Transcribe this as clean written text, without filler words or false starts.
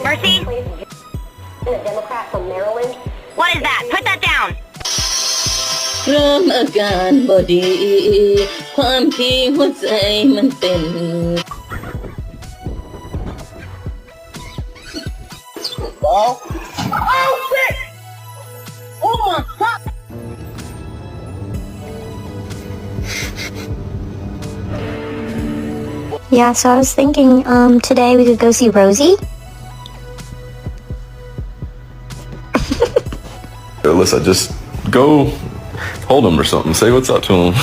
Mercy? A Democrat from Maryland. What is that? Put that down. เริ่มอาการบ่ดี ความที่หัวใจมันเต้น Oh shit! Oh my god! Yeah, so I was thinking, today we could go see Rosie. Alyssa, just go hold him or something. Say what's up to him.